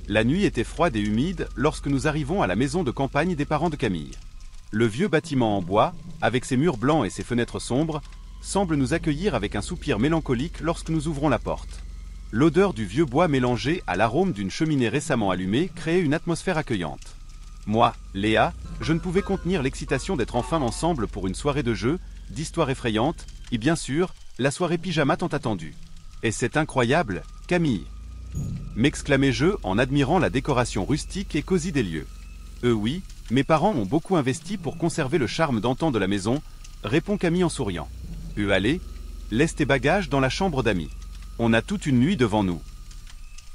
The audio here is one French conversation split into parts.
La nuit était froide et humide lorsque nous arrivons à la maison de campagne des parents de Camille. Le vieux bâtiment en bois, avec ses murs blancs et ses fenêtres sombres, semble nous accueillir avec un soupir mélancolique lorsque nous ouvrons la porte. L'odeur du vieux bois mélangée à l'arôme d'une cheminée récemment allumée créait une atmosphère accueillante. Moi, Léa, je ne pouvais contenir l'excitation d'être enfin ensemble pour une soirée de jeux, d'histoires effrayantes, et bien sûr, la soirée pyjama tant attendue. Et c'est incroyable, Camille! M'exclamai-je en admirant la décoration rustique et cosy des lieux. Oui, mes parents ont beaucoup investi pour conserver le charme d'antan de la maison, répond Camille en souriant. Allez, laisse tes bagages dans la chambre d'amis. On a toute une nuit devant nous.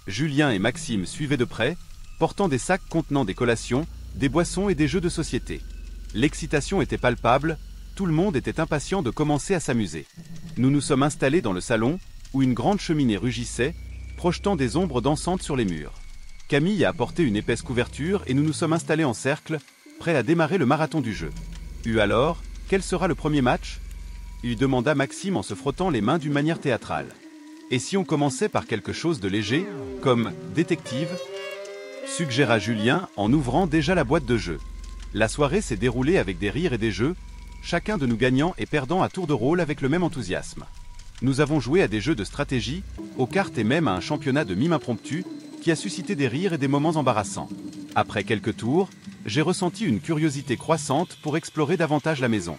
Julien et Maxime suivaient de près, portant des sacs contenant des collations, des boissons et des jeux de société. L'excitation était palpable, tout le monde était impatient de commencer à s'amuser. Nous nous sommes installés dans le salon, où une grande cheminée rugissait, projetant des ombres dansantes sur les murs. Camille a apporté une épaisse couverture et nous nous sommes installés en cercle, prêts à démarrer le marathon du jeu. Alors, quel sera le premier match ? Demanda Maxime en se frottant les mains d'une manière théâtrale. Et si on commençait par quelque chose de léger, comme détective ? Suggéra Julien en ouvrant déjà la boîte de jeux. La soirée s'est déroulée avec des rires et des jeux, chacun de nous gagnant et perdant à tour de rôle avec le même enthousiasme. Nous avons joué à des jeux de stratégie, aux cartes et même à un championnat de mime impromptu qui a suscité des rires et des moments embarrassants. Après quelques tours, j'ai ressenti une curiosité croissante pour explorer davantage la maison.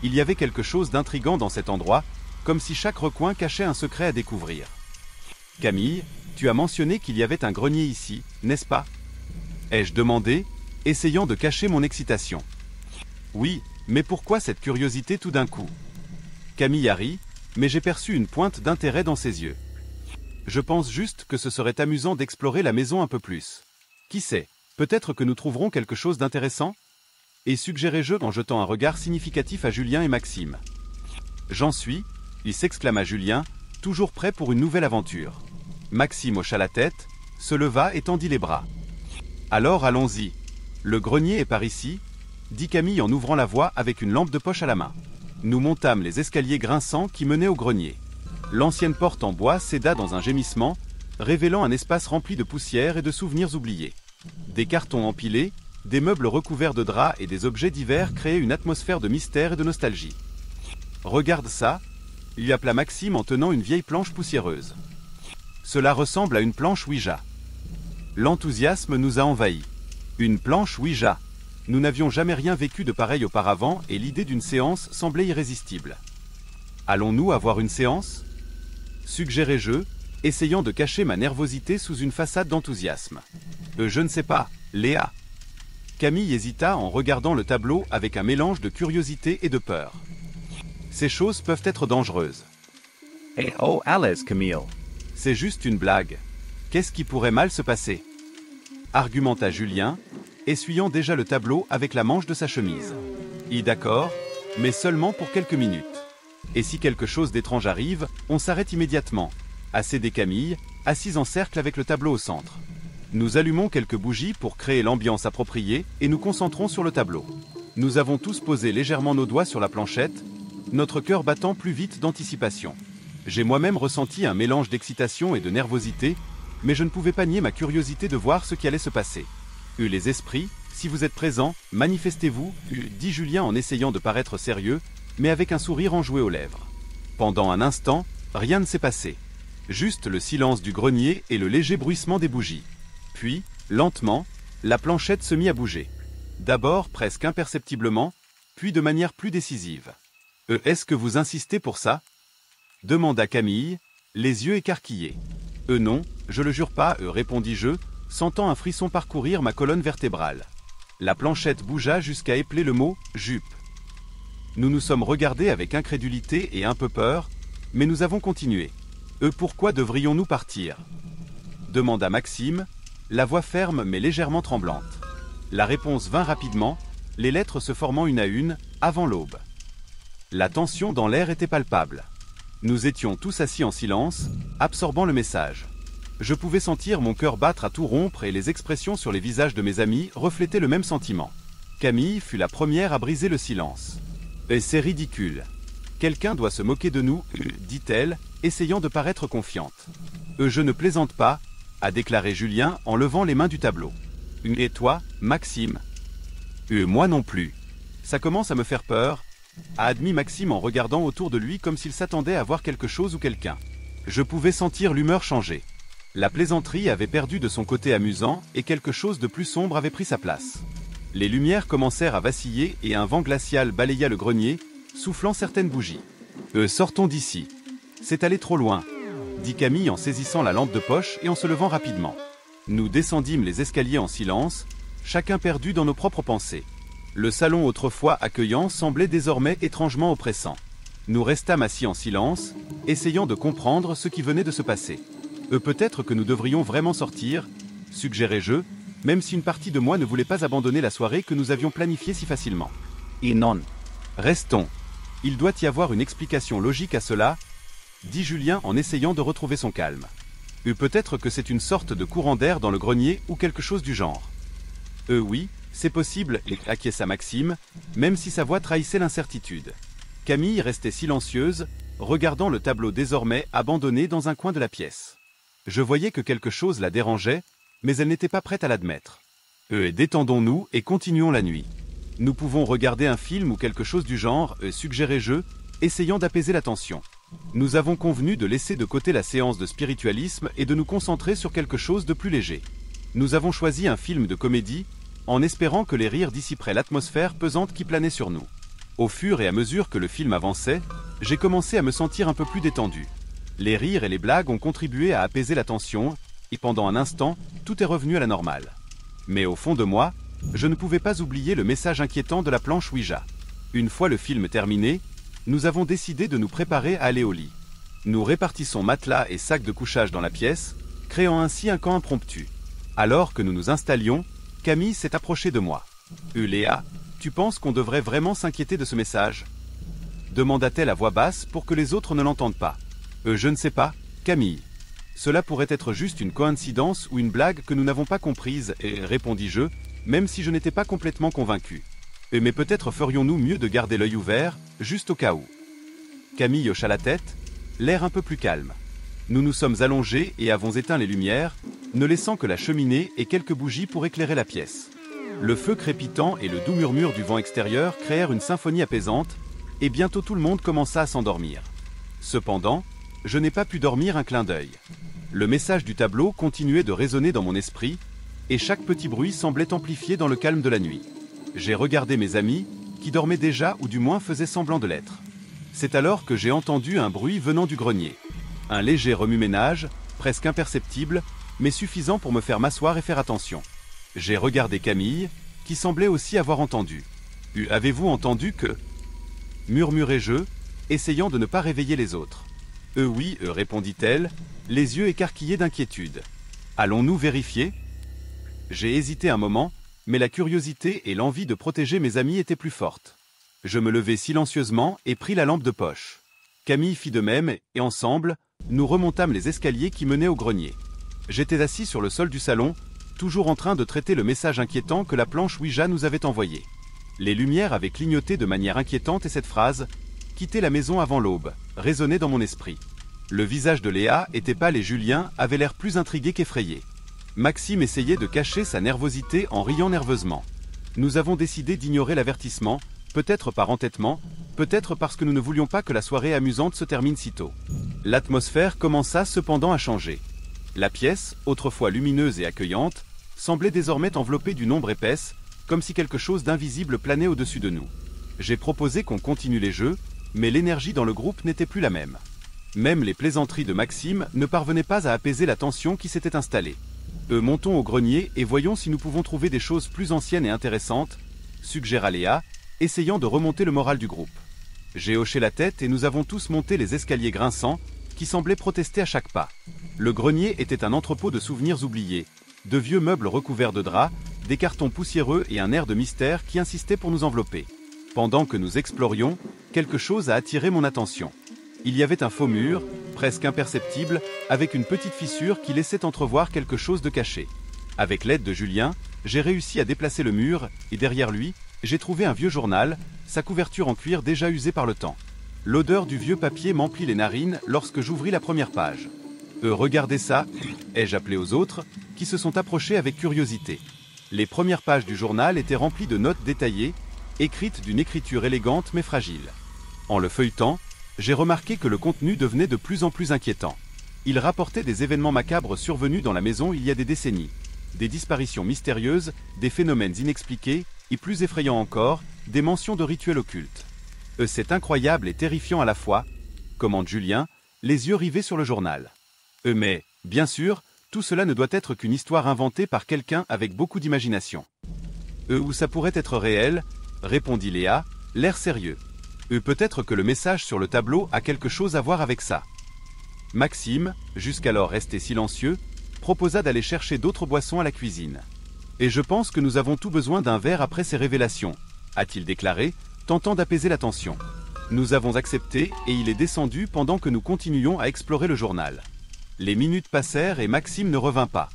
Il y avait quelque chose d'intrigant dans cet endroit, comme si chaque recoin cachait un secret à découvrir. Camille, tu as mentionné qu'il y avait un grenier ici, n'est-ce pas ? Ai-je demandé, essayant de cacher mon excitation. Oui, mais pourquoi cette curiosité tout d'un coup ? Camille a ri, mais j'ai perçu une pointe d'intérêt dans ses yeux. Je pense juste que ce serait amusant d'explorer la maison un peu plus. Qui sait, peut-être que nous trouverons quelque chose d'intéressant ? Et suggérai-je en jetant un regard significatif à Julien et Maxime. J'en suis, il s'exclama Julien, toujours prêt pour une nouvelle aventure. Maxime hocha la tête, se leva et tendit les bras. Alors allons-y. Le grenier est par ici, dit Camille en ouvrant la voie avec une lampe de poche à la main. Nous montâmes les escaliers grinçants qui menaient au grenier. L'ancienne porte en bois céda dans un gémissement, révélant un espace rempli de poussière et de souvenirs oubliés. Des cartons empilés, des meubles recouverts de draps et des objets divers créaient une atmosphère de mystère et de nostalgie. « Regarde ça !» lui appela Maxime en tenant une vieille planche poussiéreuse. « Cela ressemble à une planche Ouija. » L'enthousiasme nous a envahis. Une planche Ouija. Nous n'avions jamais rien vécu de pareil auparavant et l'idée d'une séance semblait irrésistible. « Allons-nous avoir une séance ?» suggérai-je, essayant de cacher ma nervosité sous une façade d'enthousiasme. « Je ne sais pas, Léa. » Camille hésita en regardant le tableau avec un mélange de curiosité et de peur. Ces choses peuvent être dangereuses. Hey, oh, Alice, Camille. C'est juste une blague. Qu'est-ce qui pourrait mal se passer ? Argumenta Julien, essuyant déjà le tableau avec la manche de sa chemise. D'accord, mais seulement pour quelques minutes. Et si quelque chose d'étrange arrive, on s'arrête immédiatement, a cédé Camille, assise en cercle avec le tableau au centre. Nous allumons quelques bougies pour créer l'ambiance appropriée et nous concentrons sur le tableau. Nous avons tous posé légèrement nos doigts sur la planchette, notre cœur battant plus vite d'anticipation. J'ai moi-même ressenti un mélange d'excitation et de nervosité, mais je ne pouvais pas nier ma curiosité de voir ce qui allait se passer. Les esprits, si vous êtes présents, manifestez-vous, dit Julien en essayant de paraître sérieux, mais avec un sourire enjoué aux lèvres. Pendant un instant, rien ne s'est passé. Juste le silence du grenier et le léger bruissement des bougies. Puis, lentement, la planchette se mit à bouger. D'abord presque imperceptiblement, puis de manière plus décisive. « Est-ce que vous insistez pour ça ?» demanda Camille, les yeux écarquillés. « Non, je le jure pas, répondis-je, sentant un frisson parcourir ma colonne vertébrale. La planchette bougea jusqu'à épeler le mot « jupe ». Nous nous sommes regardés avec incrédulité et un peu peur, mais nous avons continué. « Pourquoi devrions-nous partir ?» demanda Maxime, la voix ferme mais légèrement tremblante. La réponse vint rapidement, les lettres se formant une à une, avant l'aube. La tension dans l'air était palpable. Nous étions tous assis en silence, absorbant le message. Je pouvais sentir mon cœur battre à tout rompre et les expressions sur les visages de mes amis reflétaient le même sentiment. Camille fut la première à briser le silence. « C'est ridicule. Quelqu'un doit se moquer de nous, dit-elle, essayant de paraître confiante. Je ne plaisante pas, a déclaré Julien en levant les mains du tableau. Et toi, Maxime? Moi non plus. Ça commence à me faire peur, a admis Maxime en regardant autour de lui comme s'il s'attendait à voir quelque chose ou quelqu'un. Je pouvais sentir l'humeur changer. La plaisanterie avait perdu de son côté amusant et quelque chose de plus sombre avait pris sa place. Les lumières commencèrent à vaciller et un vent glacial balaya le grenier, soufflant certaines bougies. Sortons d'ici. C'est allé trop loin, dit Camille en saisissant la lampe de poche et en se levant rapidement. Nous descendîmes les escaliers en silence, chacun perdu dans nos propres pensées. Le salon autrefois accueillant semblait désormais étrangement oppressant. Nous restâmes assis en silence, essayant de comprendre ce qui venait de se passer. Peut-être que nous devrions vraiment sortir, suggérai-je, même si une partie de moi ne voulait pas abandonner la soirée que nous avions planifiée si facilement. Et non. Restons. Il doit y avoir une explication logique à cela, dit Julien en essayant de retrouver son calme. Peut-être que c'est une sorte de courant d'air dans le grenier ou quelque chose du genre. Oui, c'est possible, acquiesça Maxime, même si sa voix trahissait l'incertitude. Camille restait silencieuse, regardant le tableau désormais abandonné dans un coin de la pièce. Je voyais que quelque chose la dérangeait, mais elle n'était pas prête à l'admettre. Détendons-nous et continuons la nuit. Nous pouvons regarder un film ou quelque chose du genre, suggérai-je, essayant d'apaiser la tension. Nous avons convenu de laisser de côté la séance de spiritualisme et de nous concentrer sur quelque chose de plus léger. Nous avons choisi un film de comédie, en espérant que les rires dissiperaient l'atmosphère pesante qui planait sur nous. Au fur et à mesure que le film avançait, j'ai commencé à me sentir un peu plus détendu. Les rires et les blagues ont contribué à apaiser la tension, et pendant un instant, tout est revenu à la normale. Mais au fond de moi, je ne pouvais pas oublier le message inquiétant de la planche Ouija. Une fois le film terminé, nous avons décidé de nous préparer à aller au lit. Nous répartissons matelas et sacs de couchage dans la pièce, créant ainsi un camp impromptu. Alors que nous nous installions, Camille s'est approchée de moi. « Léa, tu penses qu'on devrait vraiment s'inquiéter de ce message ?» demanda-t-elle à voix basse pour que les autres ne l'entendent pas. Je ne sais pas, Camille. Cela pourrait être juste une coïncidence ou une blague que nous n'avons pas comprise, répondis-je, même si je n'étais pas complètement convaincu. Mais peut-être ferions-nous mieux de garder l'œil ouvert, juste au cas où. Camille hocha la tête, l'air un peu plus calme. Nous nous sommes allongés et avons éteint les lumières, ne laissant que la cheminée et quelques bougies pour éclairer la pièce. Le feu crépitant et le doux murmure du vent extérieur créèrent une symphonie apaisante, et bientôt tout le monde commença à s'endormir. Cependant, je n'ai pas pu dormir un clin d'œil. Le message du tableau continuait de résonner dans mon esprit, et chaque petit bruit semblait amplifié dans le calme de la nuit. J'ai regardé mes amis, qui dormaient déjà ou du moins faisaient semblant de l'être. C'est alors que j'ai entendu un bruit venant du grenier. Un léger remue-ménage, presque imperceptible, mais suffisant pour me faire m'asseoir et faire attention. J'ai regardé Camille, qui semblait aussi avoir entendu. « Avez-vous entendu que… » murmurai-je, essayant de ne pas réveiller les autres. « Oui, répondit-elle, les yeux écarquillés d'inquiétude. « Allons-nous vérifier ?» J'ai hésité un moment, mais la curiosité et l'envie de protéger mes amis étaient plus fortes. Je me levai silencieusement et pris la lampe de poche. Camille fit de même, et ensemble, nous remontâmes les escaliers qui menaient au grenier. J'étais assis sur le sol du salon, toujours en train de traiter le message inquiétant que la planche Ouija nous avait envoyé. Les lumières avaient clignoté de manière inquiétante et cette phrase « Quitter la maison avant l'aube » résonnait dans mon esprit. Le visage de Léa était pâle et Julien avait l'air plus intrigué qu'effrayé. Maxime essayait de cacher sa nervosité en riant nerveusement. Nous avons décidé d'ignorer l'avertissement, peut-être par entêtement, peut-être parce que nous ne voulions pas que la soirée amusante se termine si tôt. L'atmosphère commença cependant à changer. La pièce, autrefois lumineuse et accueillante, semblait désormais enveloppée d'une ombre épaisse, comme si quelque chose d'invisible planait au-dessus de nous. J'ai proposé qu'on continue les jeux, mais l'énergie dans le groupe n'était plus la même. Même les plaisanteries de Maxime ne parvenaient pas à apaiser la tension qui s'était installée. Montons au grenier et voyons si nous pouvons trouver des choses plus anciennes et intéressantes, suggéra Léa, essayant de remonter le moral du groupe. J'ai hoché la tête et nous avons tous monté les escaliers grinçants, qui semblaient protester à chaque pas. Le grenier était un entrepôt de souvenirs oubliés, de vieux meubles recouverts de draps, des cartons poussiéreux et un air de mystère qui insistait pour nous envelopper. Pendant que nous explorions, quelque chose a attiré mon attention. Il y avait un faux mur, presque imperceptible, avec une petite fissure qui laissait entrevoir quelque chose de caché. Avec l'aide de Julien, j'ai réussi à déplacer le mur, et derrière lui, j'ai trouvé un vieux journal, sa couverture en cuir déjà usée par le temps. L'odeur du vieux papier m'emplit les narines lorsque j'ouvris la première page. Regardez ça, ai-je appelé aux autres, qui se sont approchés avec curiosité. Les premières pages du journal étaient remplies de notes détaillées, écrites d'une écriture élégante mais fragile. En le feuilletant, j'ai remarqué que le contenu devenait de plus en plus inquiétant. Il rapportait des événements macabres survenus dans la maison il y a des décennies. Des disparitions mystérieuses, des phénomènes inexpliqués, et plus effrayants encore, des mentions de rituels occultes. C'est incroyable et terrifiant à la fois, commente Julien, les yeux rivés sur le journal. Mais, bien sûr, tout cela ne doit être qu'une histoire inventée par quelqu'un avec beaucoup d'imagination. Ou ça pourrait être réel, répondit Léa, l'air sérieux. Peut-être que le message sur le tableau a quelque chose à voir avec ça. Maxime, jusqu'alors resté silencieux, proposa d'aller chercher d'autres boissons à la cuisine. Et je pense que nous avons tout besoin d'un verre après ces révélations, a-t-il déclaré, tentant d'apaiser la tension. Nous avons accepté et il est descendu pendant que nous continuions à explorer le journal. Les minutes passèrent et Maxime ne revint pas.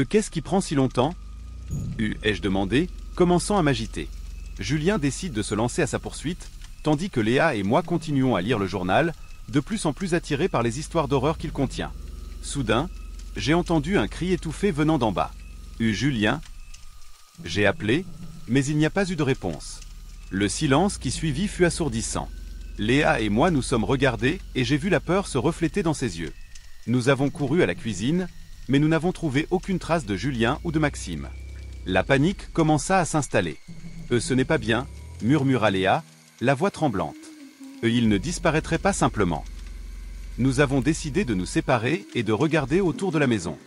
Qu'est-ce qui prend si longtemps ? Ai-je demandé, commençant à m'agiter. Julien décide de se lancer à sa poursuite, tandis que Léa et moi continuons à lire le journal, de plus en plus attirés par les histoires d'horreur qu'il contient. Soudain, j'ai entendu un cri étouffé venant d'en bas. Julien ? J'ai appelé, mais il n'y a pas eu de réponse. Le silence qui suivit fut assourdissant. Léa et moi nous sommes regardés et j'ai vu la peur se refléter dans ses yeux. Nous avons couru à la cuisine, mais nous n'avons trouvé aucune trace de Julien ou de Maxime. La panique commença à s'installer. Ce n'est pas bien, murmura Léa, la voix tremblante. Ils ne disparaîtraient pas simplement. Nous avons décidé de nous séparer et de regarder autour de la maison.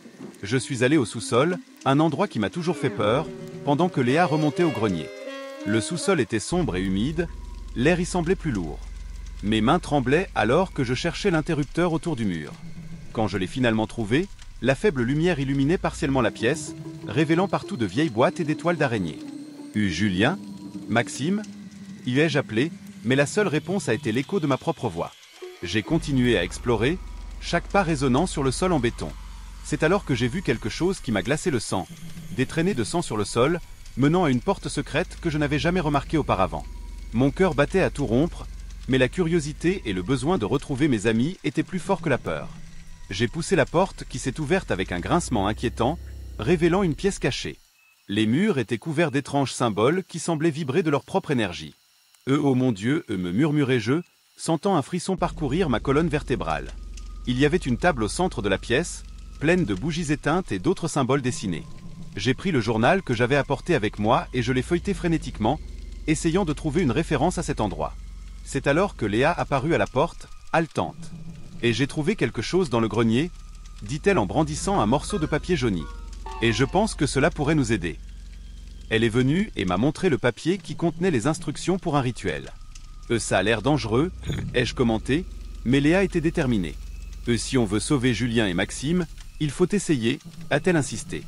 Je suis allé au sous-sol, un endroit qui m'a toujours fait peur, pendant que Léa remontait au grenier. Le sous-sol était sombre et humide, l'air y semblait plus lourd. Mes mains tremblaient alors que je cherchais l'interrupteur autour du mur. Quand je l'ai finalement trouvé, la faible lumière illuminait partiellement la pièce, révélant partout de vieilles boîtes et des toiles d'araignée. Julien ? Maxime ? Y ai-je appelé, mais la seule réponse a été l'écho de ma propre voix. J'ai continué à explorer, chaque pas résonnant sur le sol en béton. C'est alors que j'ai vu quelque chose qui m'a glacé le sang, des traînées de sang sur le sol, menant à une porte secrète que je n'avais jamais remarquée auparavant. Mon cœur battait à tout rompre, mais la curiosité et le besoin de retrouver mes amis étaient plus forts que la peur. J'ai poussé la porte qui s'est ouverte avec un grincement inquiétant, révélant une pièce cachée. Les murs étaient couverts d'étranges symboles qui semblaient vibrer de leur propre énergie. Oh mon Dieu, me murmurai-je, sentant un frisson parcourir ma colonne vertébrale. Il y avait une table au centre de la pièce, pleine de bougies éteintes et d'autres symboles dessinés. J'ai pris le journal que j'avais apporté avec moi et je l'ai feuilleté frénétiquement, essayant de trouver une référence à cet endroit. C'est alors que Léa apparut à la porte, haletante. « Et j'ai trouvé quelque chose dans le grenier » dit-elle en brandissant un morceau de papier jauni. « Et je pense que cela pourrait nous aider. » Elle est venue et m'a montré le papier qui contenait les instructions pour un rituel. « Ça a l'air dangereux » ai-je commenté, mais Léa était déterminée. « Si on veut sauver Julien et Maxime, il faut essayer » a-t-elle insisté.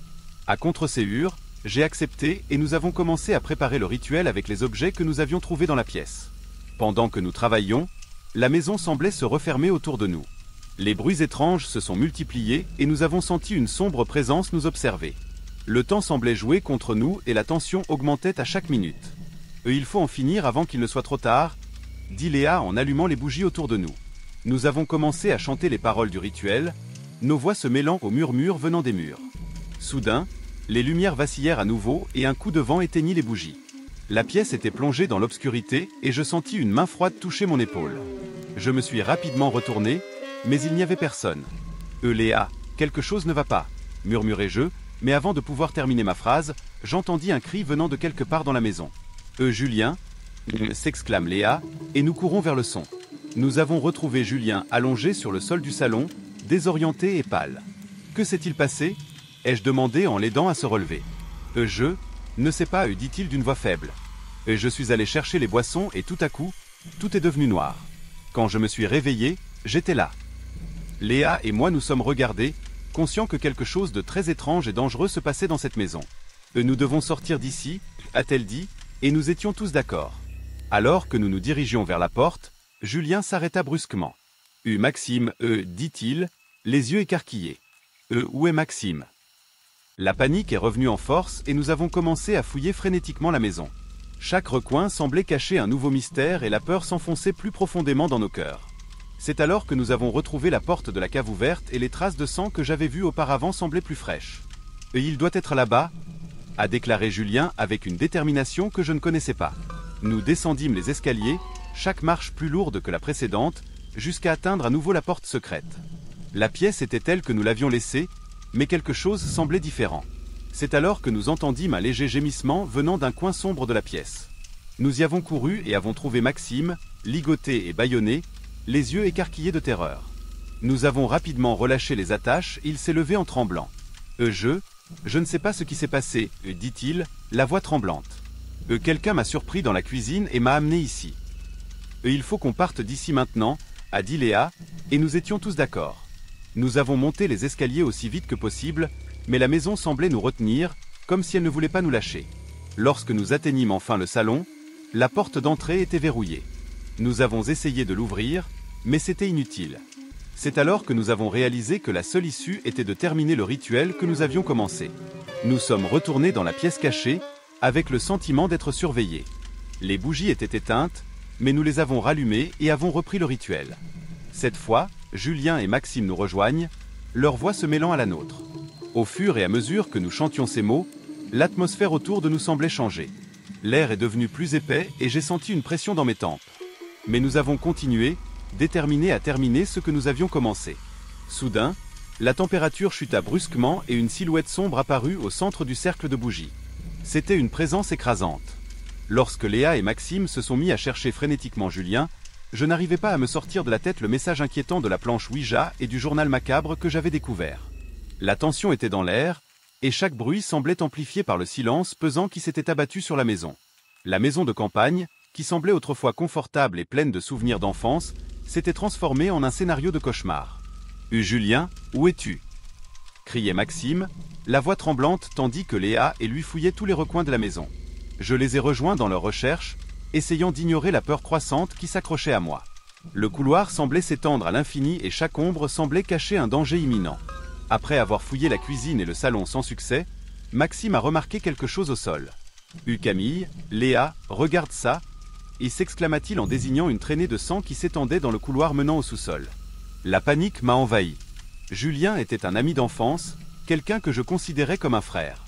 À contre-séhur, j'ai accepté et nous avons commencé à préparer le rituel avec les objets que nous avions trouvés dans la pièce. Pendant que nous travaillions, la maison semblait se refermer autour de nous. Les bruits étranges se sont multipliés et nous avons senti une sombre présence nous observer. Le temps semblait jouer contre nous et la tension augmentait à chaque minute. Il faut en finir avant qu'il ne soit trop tard, dit Léa en allumant les bougies autour de nous. Nous avons commencé à chanter les paroles du rituel, nos voix se mêlant aux murmures venant des murs. Soudain, les lumières vacillèrent à nouveau et un coup de vent éteignit les bougies. La pièce était plongée dans l'obscurité et je sentis une main froide toucher mon épaule. Je me suis rapidement retourné, mais il n'y avait personne. Léa, quelque chose ne va pas, murmurai-je, mais avant de pouvoir terminer ma phrase, j'entendis un cri venant de quelque part dans la maison. Julien » s'exclame Léa, et nous courons vers le son. Nous avons retrouvé Julien allongé sur le sol du salon, désorienté et pâle. « Que s'est-il passé » ai-je demandé en l'aidant à se relever. « Je ne sais pas, dit-il d'une voix faible. Je suis allé chercher les boissons et tout à coup, tout est devenu noir. Quand je me suis réveillé, j'étais là. » Léa et moi nous sommes regardés, conscients que quelque chose de très étrange et dangereux se passait dans cette maison. « Nous devons sortir d'ici » a-t-elle dit, et nous étions tous d'accord. Alors que nous nous dirigions vers la porte, Julien s'arrêta brusquement. « Maxime, dit-il, les yeux écarquillés. Où est Maxime ?» La panique est revenue en force et nous avons commencé à fouiller frénétiquement la maison. Chaque recoin semblait cacher un nouveau mystère et la peur s'enfonçait plus profondément dans nos cœurs. C'est alors que nous avons retrouvé la porte de la cave ouverte et les traces de sang que j'avais vues auparavant semblaient plus fraîches. Et il doit être là-bas, a déclaré Julien avec une détermination que je ne connaissais pas. Nous descendîmes les escaliers, chaque marche plus lourde que la précédente, jusqu'à atteindre à nouveau la porte secrète. La pièce était telle que nous l'avions laissée, mais quelque chose semblait différent. C'est alors que nous entendîmes un léger gémissement venant d'un coin sombre de la pièce. Nous y avons couru et avons trouvé Maxime, ligoté et bâillonné, les yeux écarquillés de terreur. Nous avons rapidement relâché les attaches, il s'est levé en tremblant. Je ne sais pas ce qui s'est passé, dit-il, la voix tremblante. Quelqu'un m'a surpris dans la cuisine et m'a amené ici. Il faut qu'on parte d'ici maintenant, a dit Léa, et nous étions tous d'accord. Nous avons monté les escaliers aussi vite que possible, mais la maison semblait nous retenir, comme si elle ne voulait pas nous lâcher. Lorsque nous atteignîmes enfin le salon, la porte d'entrée était verrouillée. Nous avons essayé de l'ouvrir, mais c'était inutile. C'est alors que nous avons réalisé que la seule issue était de terminer le rituel que nous avions commencé. Nous sommes retournés dans la pièce cachée, avec le sentiment d'être surveillés. Les bougies étaient éteintes, mais nous les avons rallumées et avons repris le rituel. Cette fois, Julien et Maxime nous rejoignent, leur voix se mêlant à la nôtre. Au fur et à mesure que nous chantions ces mots, l'atmosphère autour de nous semblait changer. L'air est devenu plus épais et j'ai senti une pression dans mes tempes. Mais nous avons continué, déterminés à terminer ce que nous avions commencé. Soudain, la température chuta brusquement et une silhouette sombre apparut au centre du cercle de bougies. C'était une présence écrasante. Lorsque Léa et Maxime se sont mis à chercher frénétiquement Julien, je n'arrivais pas à me sortir de la tête le message inquiétant de la planche Ouija et du journal macabre que j'avais découvert. La tension était dans l'air, et chaque bruit semblait amplifié par le silence pesant qui s'était abattu sur la maison. La maison de campagne, qui semblait autrefois confortable et pleine de souvenirs d'enfance, s'était transformée en un scénario de cauchemar. « Julien, où es-tu » criait Maxime, la voix tremblante tandis que Léa et lui fouillaient tous les recoins de la maison. Je les ai rejoints dans leur recherche, essayant d'ignorer la peur croissante qui s'accrochait à moi. Le couloir semblait s'étendre à l'infini et chaque ombre semblait cacher un danger imminent. Après avoir fouillé la cuisine et le salon sans succès, Maxime a remarqué quelque chose au sol. « Camille, Léa, regarde ça !» et s'exclama-t-il en désignant une traînée de sang qui s'étendait dans le couloir menant au sous-sol. La panique m'a envahi. Julien était un ami d'enfance, quelqu'un que je considérais comme un frère.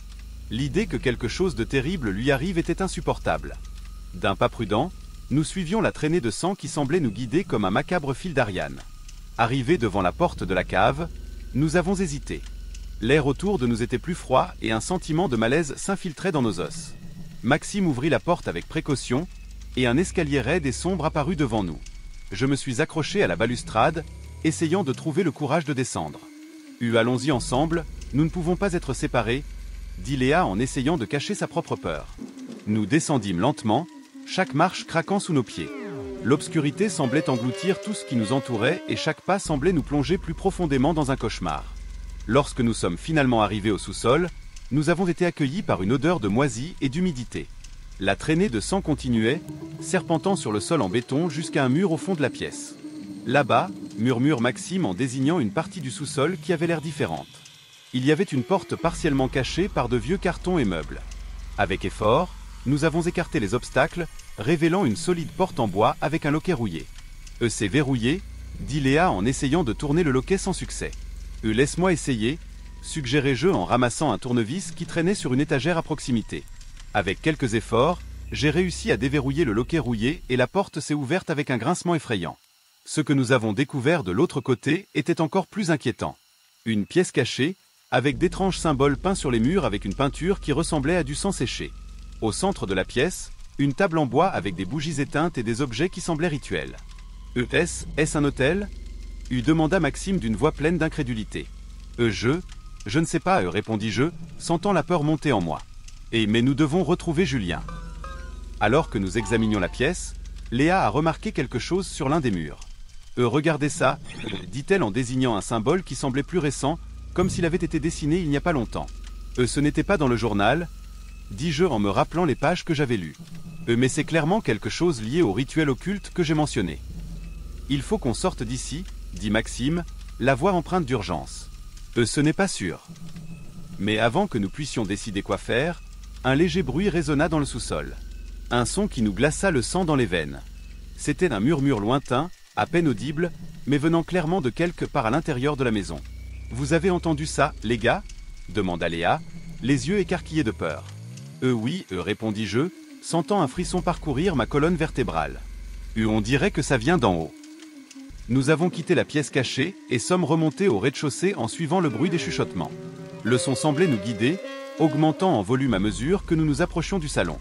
L'idée que quelque chose de terrible lui arrive était insupportable. D'un pas prudent, nous suivions la traînée de sang qui semblait nous guider comme un macabre fil d'Ariane. Arrivés devant la porte de la cave, nous avons hésité. L'air autour de nous était plus froid et un sentiment de malaise s'infiltrait dans nos os. Maxime ouvrit la porte avec précaution, et un escalier raide et sombre apparut devant nous. Je me suis accroché à la balustrade, essayant de trouver le courage de descendre. Allons-y ensemble, nous ne pouvons pas être séparés, dit Léa en essayant de cacher sa propre peur. Nous descendîmes lentement, chaque marche craquant sous nos pieds. L'obscurité semblait engloutir tout ce qui nous entourait et chaque pas semblait nous plonger plus profondément dans un cauchemar. Lorsque nous sommes finalement arrivés au sous-sol, nous avons été accueillis par une odeur de moisie et d'humidité. La traînée de sang continuait, serpentant sur le sol en béton jusqu'à un mur au fond de la pièce. Là-bas, murmure Maxime en désignant une partie du sous-sol qui avait l'air différente. Il y avait une porte partiellement cachée par de vieux cartons et meubles. Avec effort, nous avons écarté les obstacles, révélant une solide porte en bois avec un loquet rouillé. C'est verrouillé, dit Léa en essayant de tourner le loquet sans succès. Laisse-moi essayer, suggérai-je en ramassant un tournevis qui traînait sur une étagère à proximité. Avec quelques efforts, j'ai réussi à déverrouiller le loquet rouillé et la porte s'est ouverte avec un grincement effrayant. Ce que nous avons découvert de l'autre côté était encore plus inquiétant. Une pièce cachée, avec d'étranges symboles peints sur les murs avec une peinture qui ressemblait à du sang séché. Au centre de la pièce, une table en bois avec des bougies éteintes et des objets qui semblaient rituels. Est-ce un hôtel ? Demanda Maxime d'une voix pleine d'incrédulité. Je ne sais pas, répondis-je, sentant la peur monter en moi. Mais nous devons retrouver Julien. Alors que nous examinions la pièce, Léa a remarqué quelque chose sur l'un des murs. Regardez ça, dit-elle en désignant un symbole qui semblait plus récent, comme s'il avait été dessiné il n'y a pas longtemps. Ce n'était pas dans le journal, dis-je en me rappelant les pages que j'avais lues. Mais c'est clairement quelque chose lié au rituel occulte que j'ai mentionné. Il faut qu'on sorte d'ici, dit Maxime, la voix empreinte d'urgence. Ce n'est pas sûr. Mais avant que nous puissions décider quoi faire, un léger bruit résonna dans le sous-sol. Un son qui nous glaça le sang dans les veines. C'était un murmure lointain, à peine audible, mais venant clairement de quelque part à l'intérieur de la maison. « Vous avez entendu ça, les gars » demanda Léa, les yeux écarquillés de peur. « Oui, répondis-je, sentant un frisson parcourir ma colonne vertébrale. « On dirait que ça vient d'en haut. » Nous avons quitté la pièce cachée et sommes remontés au rez-de-chaussée en suivant le bruit des chuchotements. Le son semblait nous guider, augmentant en volume à mesure que nous nous approchions du salon.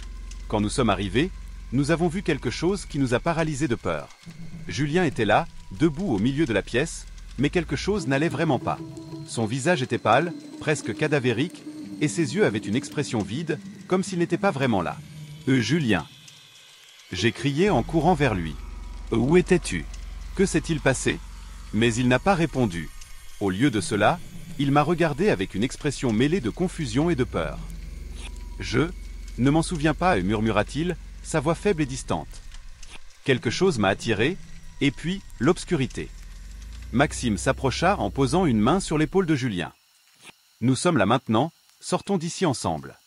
Quand nous sommes arrivés, nous avons vu quelque chose qui nous a paralysés de peur. Julien était là, debout au milieu de la pièce, mais quelque chose n'allait vraiment pas. Son visage était pâle, presque cadavérique, et ses yeux avaient une expression vide, comme s'il n'était pas vraiment là. « Julien !» J'ai crié en courant vers lui. « Où étais-tu ? Que s'est-il passé ?» Mais il n'a pas répondu. Au lieu de cela, il m'a regardé avec une expression mêlée de confusion et de peur. « Je ne m'en souviens pas, murmura-t-il, sa voix faible et distante. Quelque chose m'a attiré, et puis l'obscurité. Maxime s'approcha en posant une main sur l'épaule de Julien. « Nous sommes là maintenant, sortons d'ici ensemble. »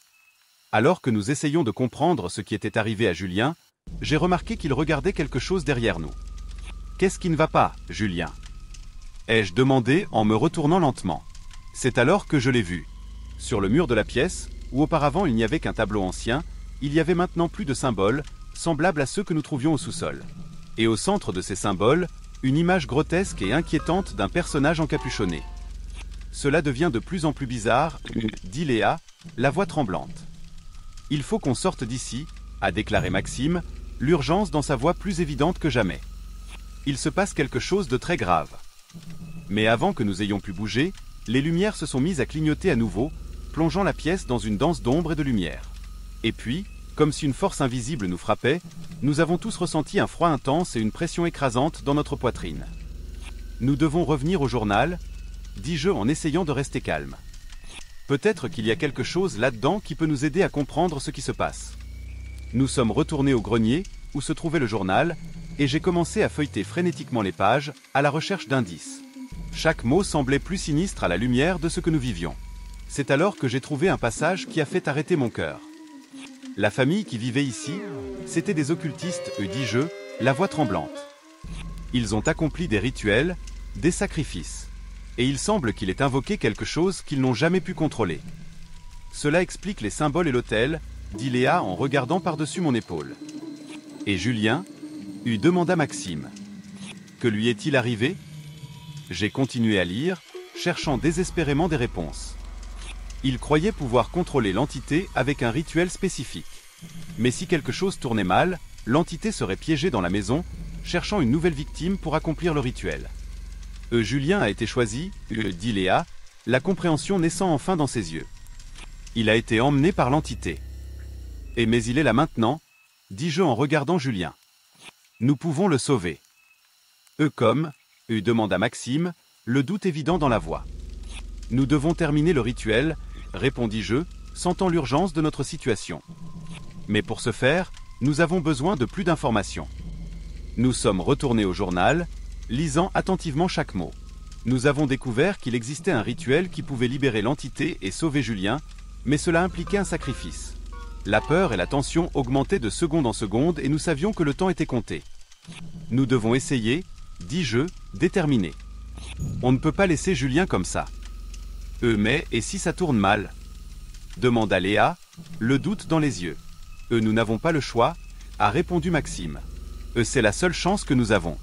Alors que nous essayons de comprendre ce qui était arrivé à Julien, j'ai remarqué qu'il regardait quelque chose derrière nous. « Qu'est-ce qui ne va pas, Julien ?» ai-je demandé en me retournant lentement. C'est alors que je l'ai vu. Sur le mur de la pièce, où auparavant il n'y avait qu'un tableau ancien, il y avait maintenant plus de symboles, semblables à ceux que nous trouvions au sous-sol. Et au centre de ces symboles, une image grotesque et inquiétante d'un personnage encapuchonné. « Cela devient de plus en plus bizarre, » dit Léa, la voix tremblante. « Il faut qu'on sorte d'ici, » a déclaré Maxime, l'urgence dans sa voix plus évidente que jamais. « Il se passe quelque chose de très grave. » Mais avant que nous ayons pu bouger, les lumières se sont mises à clignoter à nouveau, plongeant la pièce dans une danse d'ombre et de lumière. Et puis, comme si une force invisible nous frappait, nous avons tous ressenti un froid intense et une pression écrasante dans notre poitrine. « Nous devons revenir au journal, » dis-je en essayant de rester calme. Peut-être qu'il y a quelque chose là-dedans qui peut nous aider à comprendre ce qui se passe. Nous sommes retournés au grenier, où se trouvait le journal, et j'ai commencé à feuilleter frénétiquement les pages, à la recherche d'indices. Chaque mot semblait plus sinistre à la lumière de ce que nous vivions. C'est alors que j'ai trouvé un passage qui a fait arrêter mon cœur. La famille qui vivait ici, c'était des occultistes, dis-je, la voix tremblante. Ils ont accompli des rituels, des sacrifices. Et il semble qu'il ait invoqué quelque chose qu'ils n'ont jamais pu contrôler. Cela explique les symboles et l'autel, dit Léa en regardant par-dessus mon épaule. Et Julien ? Demanda Maxime. Que lui est-il arrivé ? J'ai continué à lire, cherchant désespérément des réponses. Il croyait pouvoir contrôler l'entité avec un rituel spécifique. Mais si quelque chose tournait mal, l'entité serait piégée dans la maison, cherchant une nouvelle victime pour accomplir le rituel. Julien a été choisi, dit Léa, la compréhension naissant enfin dans ses yeux. Il a été emmené par l'entité. Mais il est là maintenant, dis-je en regardant Julien. Nous pouvons le sauver. Comme, demanda Maxime, le doute évident dans la voix. Nous devons terminer le rituel, répondis-je, sentant l'urgence de notre situation. Mais pour ce faire, nous avons besoin de plus d'informations. Nous sommes retournés au journal, lisant attentivement chaque mot. Nous avons découvert qu'il existait un rituel qui pouvait libérer l'entité et sauver Julien, mais cela impliquait un sacrifice. La peur et la tension augmentaient de seconde en seconde et nous savions que le temps était compté. Nous devons essayer, dis-je, déterminé. On ne peut pas laisser Julien comme ça. Mais et si ça tourne mal ? Demanda Léa, le doute dans les yeux. Nous n'avons pas le choix, a répondu Maxime. C'est la seule chance que nous avons.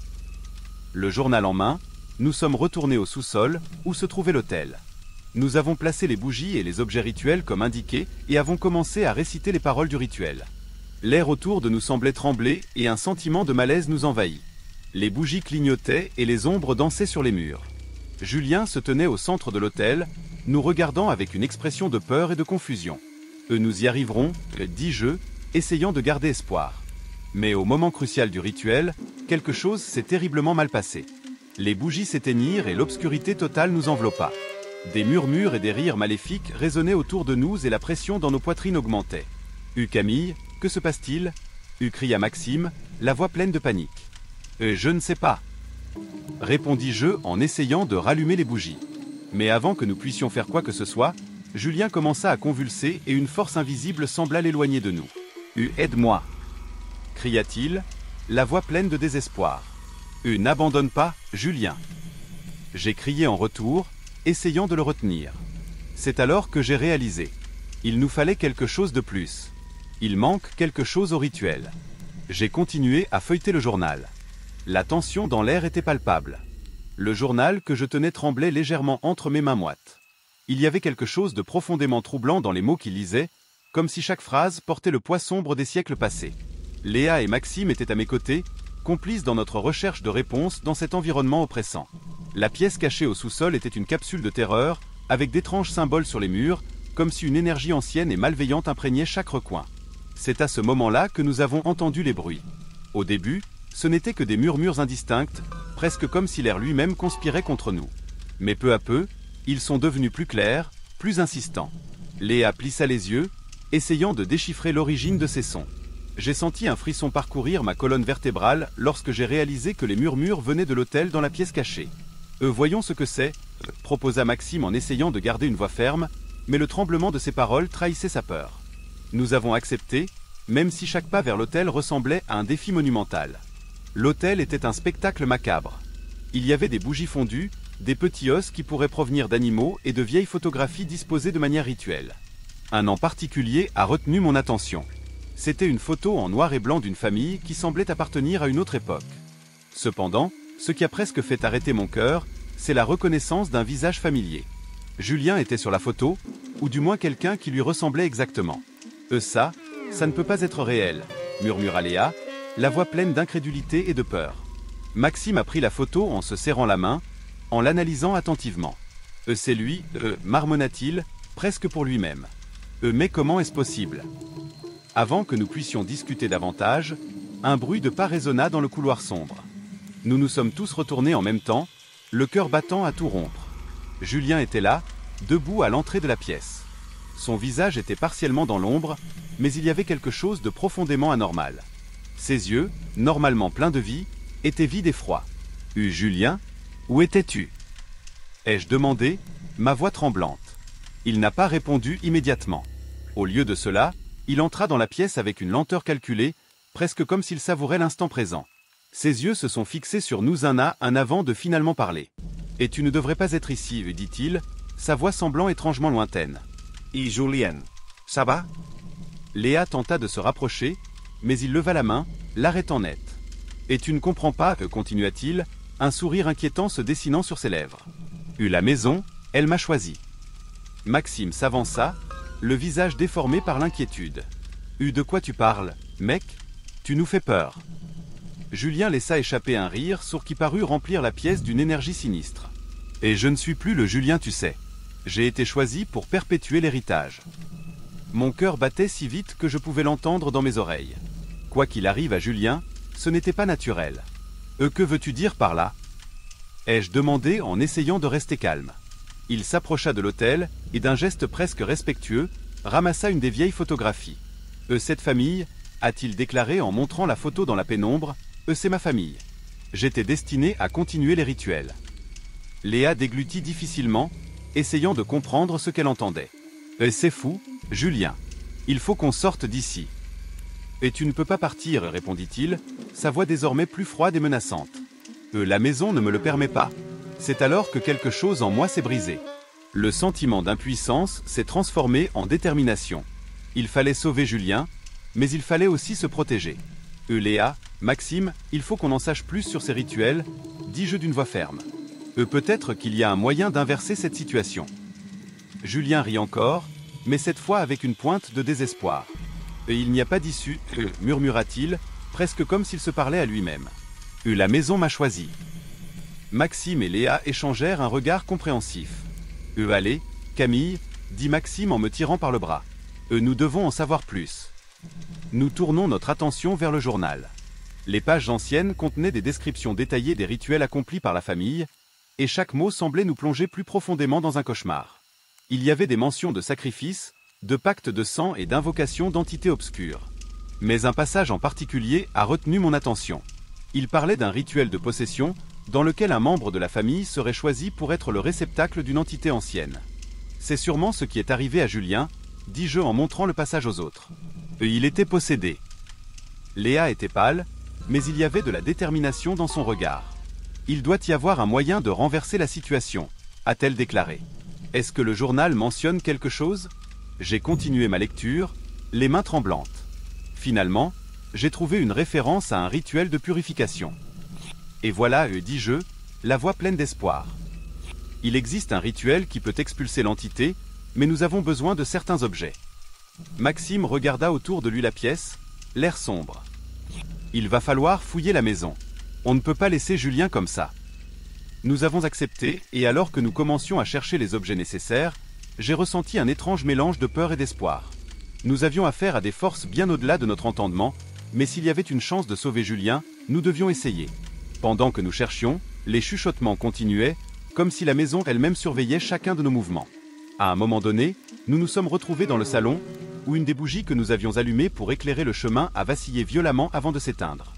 Le journal en main, nous sommes retournés au sous-sol, où se trouvait l'autel. Nous avons placé les bougies et les objets rituels comme indiqué et avons commencé à réciter les paroles du rituel. L'air autour de nous semblait trembler et un sentiment de malaise nous envahit. Les bougies clignotaient et les ombres dansaient sur les murs. Julien se tenait au centre de l'autel, nous regardant avec une expression de peur et de confusion. Nous y arriverons, dis-je, essayant de garder espoir. Mais au moment crucial du rituel, quelque chose s'est terriblement mal passé. Les bougies s'éteignirent et l'obscurité totale nous enveloppa. Des murmures et des rires maléfiques résonnaient autour de nous et la pression dans nos poitrines augmentait. « Camille, que se passe-t-il » cria Maxime, la voix pleine de panique. « Je ne sais pas » répondis-je en essayant de rallumer les bougies. Mais avant que nous puissions faire quoi que ce soit, Julien commença à convulser et une force invisible sembla l'éloigner de nous. « Aide-moi » cria-t-il, la voix pleine de désespoir. « N'abandonne pas, Julien. J'ai crié en retour, essayant de le retenir. C'est alors que j'ai réalisé. Il nous fallait quelque chose de plus. Il manque quelque chose au rituel. J'ai continué à feuilleter le journal. La tension dans l'air était palpable. Le journal que je tenais tremblait légèrement entre mes mains moites. Il y avait quelque chose de profondément troublant dans les mots qu'il lisait, comme si chaque phrase portait le poids sombre des siècles passés. Léa et Maxime étaient à mes côtés, complices dans notre recherche de réponses dans cet environnement oppressant. La pièce cachée au sous-sol était une capsule de terreur, avec d'étranges symboles sur les murs, comme si une énergie ancienne et malveillante imprégnait chaque recoin. C'est à ce moment-là que nous avons entendu les bruits. Au début, ce n'étaient que des murmures indistincts, presque comme si l'air lui-même conspirait contre nous. Mais peu à peu, ils sont devenus plus clairs, plus insistants. Léa plissa les yeux, essayant de déchiffrer l'origine de ces sons. J'ai senti un frisson parcourir ma colonne vertébrale lorsque j'ai réalisé que les murmures venaient de l'autel dans la pièce cachée. Voyons ce que c'est, proposa Maxime en essayant de garder une voix ferme, mais le tremblement de ses paroles trahissait sa peur. Nous avons accepté, même si chaque pas vers l'autel ressemblait à un défi monumental. L'autel était un spectacle macabre. Il y avait des bougies fondues, des petits os qui pourraient provenir d'animaux et de vieilles photographies disposées de manière rituelle. Un en particulier a retenu mon attention. C'était une photo en noir et blanc d'une famille qui semblait appartenir à une autre époque. Cependant, ce qui a presque fait arrêter mon cœur, c'est la reconnaissance d'un visage familier. Julien était sur la photo, ou du moins quelqu'un qui lui ressemblait exactement. Ça ne peut pas être réel, murmura Léa, la voix pleine d'incrédulité et de peur. Maxime a pris la photo en se serrant la main, en l'analysant attentivement. C'est lui, marmonna-t-il, presque pour lui-même. Mais comment est-ce possible ? Avant que nous puissions discuter davantage, un bruit de pas résonna dans le couloir sombre. Nous nous sommes tous retournés en même temps, le cœur battant à tout rompre. Julien était là, debout à l'entrée de la pièce. Son visage était partiellement dans l'ombre, mais il y avait quelque chose de profondément anormal. Ses yeux, normalement pleins de vie, étaient vides et froids. Julien, où étais-tu ? Ai-je demandé, ma voix tremblante. Il n'a pas répondu immédiatement. Au lieu de cela, il entra dans la pièce avec une lenteur calculée, presque comme s'il savourait l'instant présent. Ses yeux se sont fixés sur nous un avant de finalement parler. « Et tu ne devrais pas être ici, dit-il, sa voix semblant étrangement lointaine. « Julien, ça va ?» Léa tenta de se rapprocher, mais il leva la main, l'arrêtant net. « Et tu ne comprends pas, continua-t-il, un sourire inquiétant se dessinant sur ses lèvres. « La maison, elle m'a choisi. » Maxime s'avança, le visage déformé par l'inquiétude. « De quoi tu parles, mec ? Tu nous fais peur. » Julien laissa échapper un rire sourd qui parut remplir la pièce d'une énergie sinistre. « Et je ne suis plus le Julien, tu sais. J'ai été choisi pour perpétuer l'héritage. » Mon cœur battait si vite que je pouvais l'entendre dans mes oreilles. Quoi qu'il arrive à Julien, ce n'était pas naturel. « Que veux-tu dire par là ?» ai-je demandé en essayant de rester calme. Il s'approcha de l'autel et d'un geste presque respectueux, ramassa une des vieilles photographies. « Cette famille » a-t-il déclaré en montrant la photo dans la pénombre, « c'est ma famille. J'étais destiné à continuer les rituels. » Léa déglutit difficilement, essayant de comprendre ce qu'elle entendait. « C'est fou, Julien. Il faut qu'on sorte d'ici. »« Et tu ne peux pas partir, répondit-il, sa voix désormais plus froide et menaçante. « La maison ne me le permet pas. » C'est alors que quelque chose en moi s'est brisé. Le sentiment d'impuissance s'est transformé en détermination. Il fallait sauver Julien, mais il fallait aussi se protéger. « Léa, Maxime, il faut qu'on en sache plus sur ces rituels, dis-je d'une voix ferme. Peut-être qu'il y a un moyen d'inverser cette situation. » Julien rit encore, mais cette fois avec une pointe de désespoir. « Il n'y a pas d'issue, murmura-t-il, presque comme s'il se parlait à lui-même. « La maison m'a choisi. » Maxime et Léa échangèrent un regard compréhensif. « Allez, Camille, dit Maxime en me tirant par le bras. Nous devons en savoir plus. » Nous tournons notre attention vers le journal. Les pages anciennes contenaient des descriptions détaillées des rituels accomplis par la famille, et chaque mot semblait nous plonger plus profondément dans un cauchemar. Il y avait des mentions de sacrifices, de pactes de sang et d'invocations d'entités obscures. Mais un passage en particulier a retenu mon attention. Il parlait d'un rituel de possession dans lequel un membre de la famille serait choisi pour être le réceptacle d'une entité ancienne. C'est sûrement ce qui est arrivé à Julien, dis-je en montrant le passage aux autres. Il était possédé. Léa était pâle, mais il y avait de la détermination dans son regard. Il doit y avoir un moyen de renverser la situation, a-t-elle déclaré. Est-ce que le journal mentionne quelque chose? J'ai continué ma lecture, les mains tremblantes. Finalement, j'ai trouvé une référence à un rituel de purification. Et voilà, dis-je, la voix pleine d'espoir. Il existe un rituel qui peut expulser l'entité, mais nous avons besoin de certains objets. Maxime regarda autour de lui la pièce, l'air sombre. Il va falloir fouiller la maison. On ne peut pas laisser Julien comme ça. Nous avons accepté, et alors que nous commencions à chercher les objets nécessaires, j'ai ressenti un étrange mélange de peur et d'espoir. Nous avions affaire à des forces bien au-delà de notre entendement, mais s'il y avait une chance de sauver Julien, nous devions essayer. Pendant que nous cherchions, les chuchotements continuaient, comme si la maison elle-même surveillait chacun de nos mouvements. À un moment donné, nous nous sommes retrouvés dans le salon, où une des bougies que nous avions allumées pour éclairer le chemin a vacillé violemment avant de s'éteindre.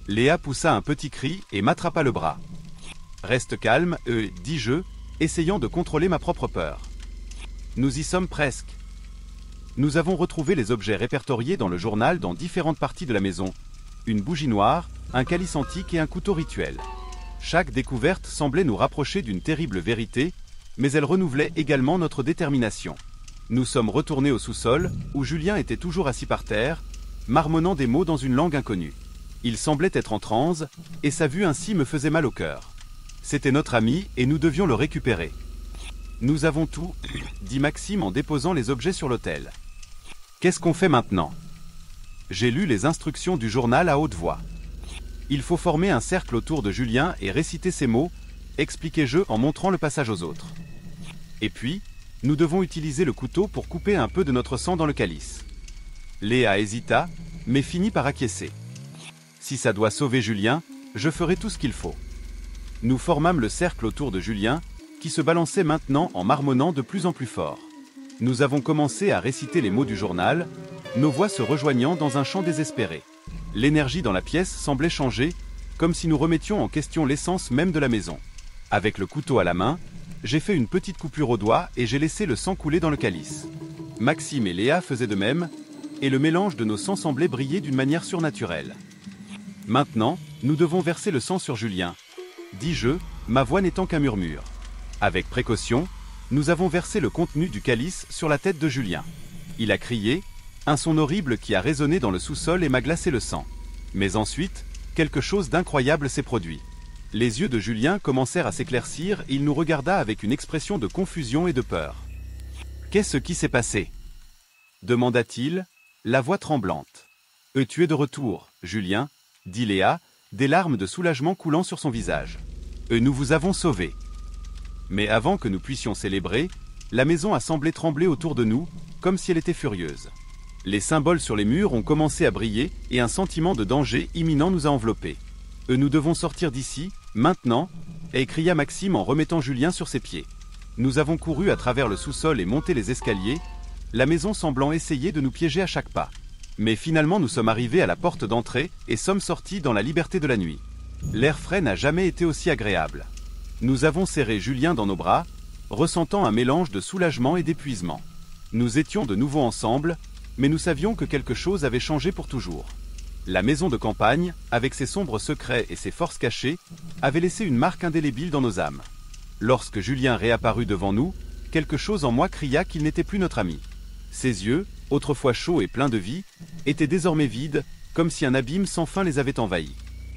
Léa poussa un petit cri et m'attrapa le bras. « Reste calme, dis-je, essayant de contrôler ma propre peur. Nous y sommes presque. » Nous avons retrouvé les objets répertoriés dans le journal dans différentes parties de la maison. Une bougie noire, un calice antique et un couteau rituel. Chaque découverte semblait nous rapprocher d'une terrible vérité, mais elle renouvelait également notre détermination. Nous sommes retournés au sous-sol, où Julien était toujours assis par terre, marmonnant des mots dans une langue inconnue. Il semblait être en transe, et sa vue ainsi me faisait mal au cœur. C'était notre ami, et nous devions le récupérer. Nous avons tout, dit Maxime en déposant les objets sur l'autel. Qu'est-ce qu'on fait maintenant? J'ai lu les instructions du journal à haute voix. Il faut former un cercle autour de Julien et réciter ces mots, expliquai-je en montrant le passage aux autres. Et puis, nous devons utiliser le couteau pour couper un peu de notre sang dans le calice. Léa hésita, mais finit par acquiescer. Si ça doit sauver Julien, je ferai tout ce qu'il faut. Nous formâmes le cercle autour de Julien, qui se balançait maintenant en marmonnant de plus en plus fort. Nous avons commencé à réciter les mots du journal, nos voix se rejoignant dans un chant désespéré. L'énergie dans la pièce semblait changer, comme si nous remettions en question l'essence même de la maison. Avec le couteau à la main, j'ai fait une petite coupure au doigt et j'ai laissé le sang couler dans le calice. Maxime et Léa faisaient de même, et le mélange de nos sangs semblait briller d'une manière surnaturelle. Maintenant, nous devons verser le sang sur Julien, dis-je, ma voix n'étant qu'un murmure. Avec précaution, nous avons versé le contenu du calice sur la tête de Julien. Il a crié, un son horrible qui a résonné dans le sous-sol et m'a glacé le sang. Mais ensuite, quelque chose d'incroyable s'est produit. Les yeux de Julien commencèrent à s'éclaircir et il nous regarda avec une expression de confusion et de peur. « Qu'est-ce qui s'est passé ?» demanda-t-il, la voix tremblante. « Tu es de retour, Julien, » dit Léa, des larmes de soulagement coulant sur son visage. « Nous vous avons sauvé. » Mais avant que nous puissions célébrer, la maison a semblé trembler autour de nous, comme si elle était furieuse. Les symboles sur les murs ont commencé à briller et un sentiment de danger imminent nous a enveloppés. « Nous devons sortir d'ici, maintenant !» cria Maxime en remettant Julien sur ses pieds. Nous avons couru à travers le sous-sol et monté les escaliers, la maison semblant essayer de nous piéger à chaque pas. Mais finalement nous sommes arrivés à la porte d'entrée et sommes sortis dans la liberté de la nuit. L'air frais n'a jamais été aussi agréable. Nous avons serré Julien dans nos bras, ressentant un mélange de soulagement et d'épuisement. Nous étions de nouveau ensemble, mais nous savions que quelque chose avait changé pour toujours. La maison de campagne, avec ses sombres secrets et ses forces cachées, avait laissé une marque indélébile dans nos âmes. Lorsque Julien réapparut devant nous, quelque chose en moi cria qu'il n'était plus notre ami. Ses yeux, autrefois chauds et pleins de vie, étaient désormais vides, comme si un abîme sans fin les avait envahis.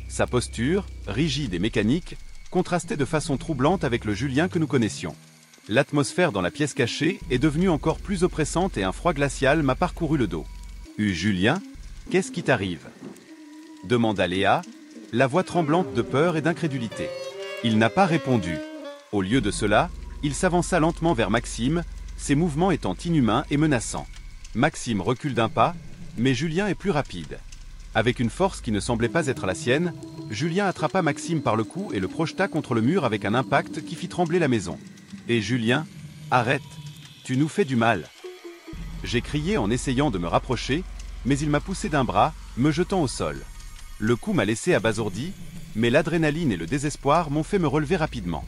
Sa posture, rigide et mécanique, contrastait de façon troublante avec le Julien que nous connaissions. L'atmosphère dans la pièce cachée est devenue encore plus oppressante et un froid glacial m'a parcouru le dos. « Julien, qu'est-ce qui t'arrive » demanda Léa, la voix tremblante de peur et d'incrédulité. Il n'a pas répondu. Au lieu de cela, il s'avança lentement vers Maxime, ses mouvements étant inhumains et menaçants. Maxime recule d'un pas, mais Julien est plus rapide. Avec une force qui ne semblait pas être la sienne, Julien attrapa Maxime par le cou et le projeta contre le mur avec un impact qui fit trembler la maison. « Et Julien, arrête, tu nous fais du mal !» J'ai crié en essayant de me rapprocher, mais il m'a poussé d'un bras, me jetant au sol. Le coup m'a laissé abasourdi, mais l'adrénaline et le désespoir m'ont fait me relever rapidement.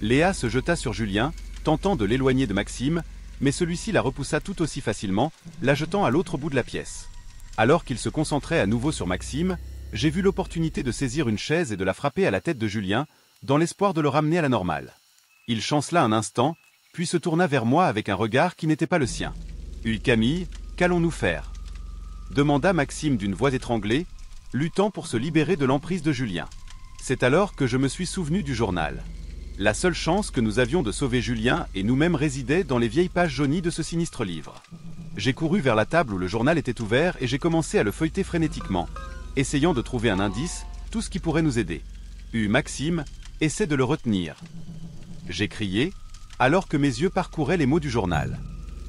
Léa se jeta sur Julien, tentant de l'éloigner de Maxime, mais celui-ci la repoussa tout aussi facilement, la jetant à l'autre bout de la pièce. Alors qu'il se concentrait à nouveau sur Maxime, j'ai vu l'opportunité de saisir une chaise et de la frapper à la tête de Julien, dans l'espoir de le ramener à la normale. Il chancela un instant, puis se tourna vers moi avec un regard qui n'était pas le sien. « Camille, qu'allons-nous faire » demanda Maxime d'une voix étranglée, luttant pour se libérer de l'emprise de Julien. C'est alors que je me suis souvenu du journal. La seule chance que nous avions de sauver Julien et nous-mêmes résidait dans les vieilles pages jaunies de ce sinistre livre. J'ai couru vers la table où le journal était ouvert et j'ai commencé à le feuilleter frénétiquement, essayant de trouver un indice, tout ce qui pourrait nous aider. « Maxime, essaie de le retenir !» J'ai crié, alors que mes yeux parcouraient les mots du journal.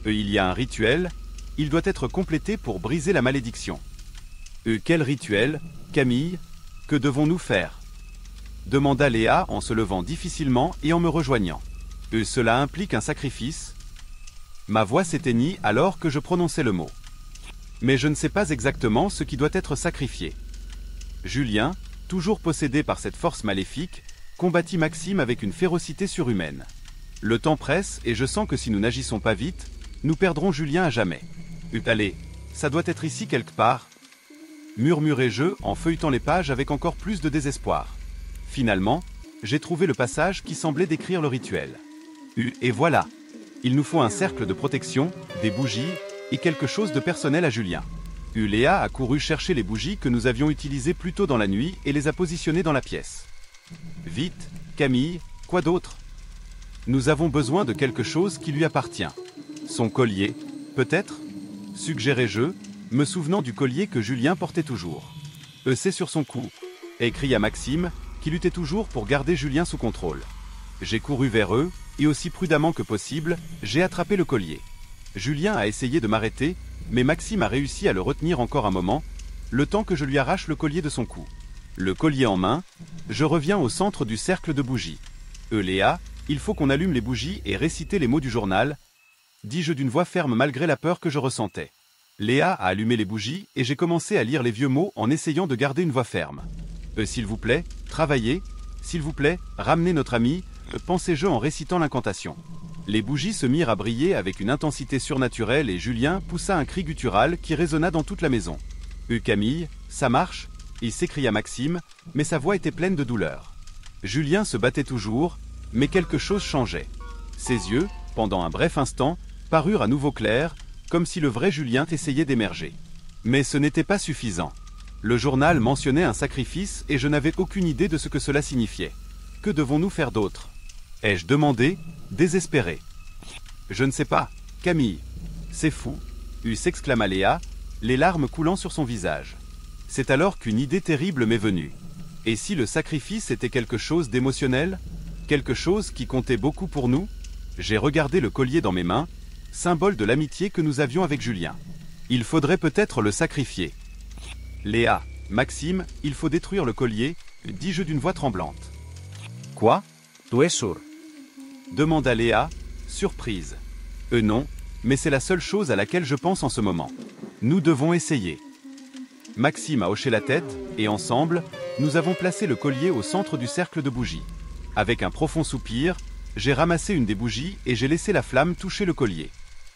Il y a un rituel, il doit être complété pour briser la malédiction. Quel rituel, Camille? Que devons-nous faire? Demanda Léa en se levant difficilement et en me rejoignant. Cela implique un sacrifice. Ma voix s'éteignit alors que je prononçais le mot. Mais je ne sais pas exactement ce qui doit être sacrifié. Julien, toujours possédé par cette force maléfique, combattit Maxime avec une férocité surhumaine. Le temps presse et je sens que si nous n'agissons pas vite, nous perdrons Julien à jamais. Allez, ça doit être ici quelque part, murmurai-je en feuilletant les pages avec encore plus de désespoir. Finalement, j'ai trouvé le passage qui semblait décrire le rituel. Et voilà, il nous faut un cercle de protection, des bougies et quelque chose de personnel à Julien. Léa a couru chercher les bougies que nous avions utilisées plus tôt dans la nuit et les a positionnées dans la pièce. Vite, Camille, quoi d'autre? Nous avons besoin de quelque chose qui lui appartient. Son collier, peut-être? Suggérai-je, me souvenant du collier que Julien portait toujours. C'est sur son cou, écria Maxime, qui luttait toujours pour garder Julien sous contrôle. J'ai couru vers eux, et aussi prudemment que possible, j'ai attrapé le collier. Julien a essayé de m'arrêter, mais Maxime a réussi à le retenir encore un moment, le temps que je lui arrache le collier de son cou. Le collier en main, je reviens au centre du cercle de bougies. Léa, il faut qu'on allume les bougies et réciter les mots du journal, dis-je d'une voix ferme malgré la peur que je ressentais. Léa a allumé les bougies et j'ai commencé à lire les vieux mots en essayant de garder une voix ferme. S'il vous plaît, travaillez, s'il vous plaît, ramenez notre ami, pensais-je en récitant l'incantation. Les bougies se mirent à briller avec une intensité surnaturelle et Julien poussa un cri guttural qui résonna dans toute la maison. Camille, ça marche, il s'écria Maxime, mais sa voix était pleine de douleur. Julien se battait toujours, mais quelque chose changeait. Ses yeux, pendant un bref instant, parurent à nouveau clairs, comme si le vrai Julien essayait d'émerger. Mais ce n'était pas suffisant. Le journal mentionnait un sacrifice et je n'avais aucune idée de ce que cela signifiait. Que devons-nous faire d'autre? Ai-je demandé, désespéré. Je ne sais pas, Camille. C'est fou, s'exclama Léa, les larmes coulant sur son visage. C'est alors qu'une idée terrible m'est venue. Et si le sacrifice était quelque chose d'émotionnel? Quelque chose qui comptait beaucoup pour nous? J'ai regardé le collier dans mes mains, symbole de l'amitié que nous avions avec Julien. Il faudrait peut-être le sacrifier. Léa, Maxime, il faut détruire le collier, dis-je d'une voix tremblante. Quoi? Tu es sûr? Demanda Léa, surprise. Non, mais c'est la seule chose à laquelle je pense en ce moment. Nous devons essayer. Maxime a hoché la tête, et ensemble, nous avons placé le collier au centre du cercle de bougies. Avec un profond soupir, j'ai ramassé une des bougies et j'ai laissé la flamme toucher le collier.